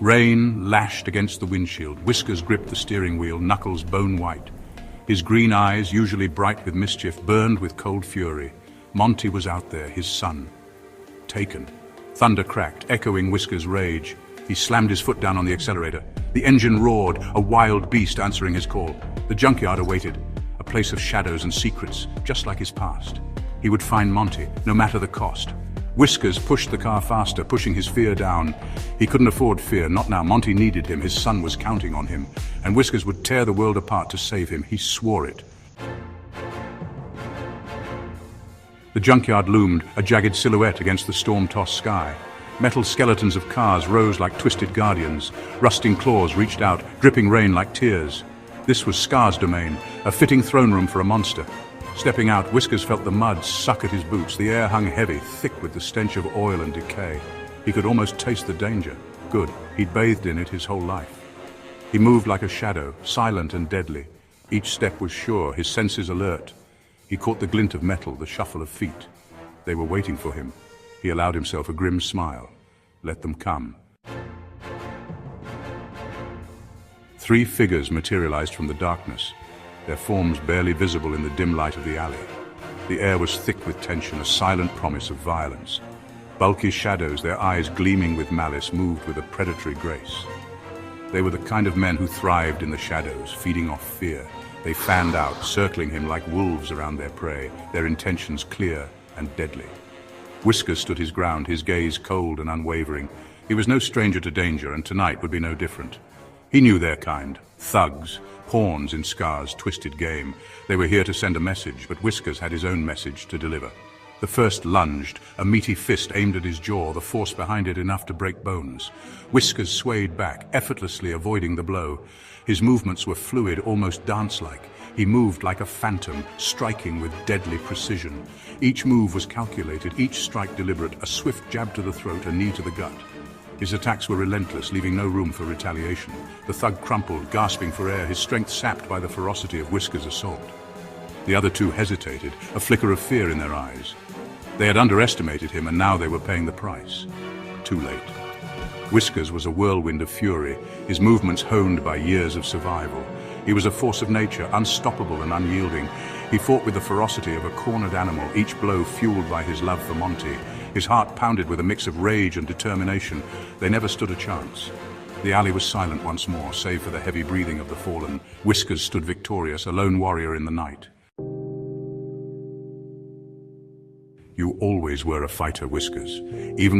Rain lashed against the windshield. Wiskers gripped the steering wheel, knuckles bone white. His green eyes, usually bright with mischief, burned with cold fury. Monty was out there, his son. Taken. Thunder cracked, echoing Wiskers' rage. He slammed his foot down on the accelerator. The engine roared, a wild beast answering his call. The junkyard awaited, a place of shadows and secrets, just like his past. He would find Monty, no matter the cost. Wiskers pushed the car faster, pushing his fear down. He couldn't afford fear, not now. Monty needed him, his son was counting on him. And Wiskers would tear the world apart to save him. He swore it. The junkyard loomed, a jagged silhouette against the storm-tossed sky. Metal skeletons of cars rose like twisted guardians. Rusting claws reached out, dripping rain like tears. This was Scar's domain, a fitting throne room for a monster. Stepping out, Wiskers felt the mud suck at his boots. The air hung heavy, thick with the stench of oil and decay. He could almost taste the danger. Good, he'd bathed in it his whole life. He moved like a shadow, silent and deadly. Each step was sure, his senses alert. He caught the glint of metal, the shuffle of feet. They were waiting for him. He allowed himself a grim smile. Let them come. 3 figures materialized from the darkness, their forms barely visible in the dim light of the alley. The air was thick with tension, a silent promise of violence. Bulky shadows, their eyes gleaming with malice, moved with a predatory grace. They were the kind of men who thrived in the shadows, feeding off fear. They fanned out, circling him like wolves around their prey, their intentions clear and deadly. Wiskers stood his ground, his gaze cold and unwavering. He was no stranger to danger, and tonight would be no different. He knew their kind, thugs, pawns in Scar's twisted game. They were here to send a message, but Wiskers had his own message to deliver. The first lunged, a meaty fist aimed at his jaw, the force behind it enough to break bones. Wiskers swayed back, effortlessly avoiding the blow. His movements were fluid, almost dance-like. He moved like a phantom, striking with deadly precision. Each move was calculated, each strike deliberate, a swift jab to the throat, a knee to the gut. His attacks were relentless, leaving no room for retaliation. The thug crumpled, gasping for air, his strength sapped by the ferocity of Wiskers' assault. The other 2 hesitated, a flicker of fear in their eyes. They had underestimated him, and now they were paying the price. Too late. Wiskers was a whirlwind of fury, his movements honed by years of survival. He was a force of nature, unstoppable and unyielding. He fought with the ferocity of a cornered animal, each blow fueled by his love for Monty. His heart pounded with a mix of rage and determination. They never stood a chance. The alley was silent once more, save for the heavy breathing of the fallen. Wiskers stood victorious, a lone warrior in the night. You always were a fighter, Wiskers, even when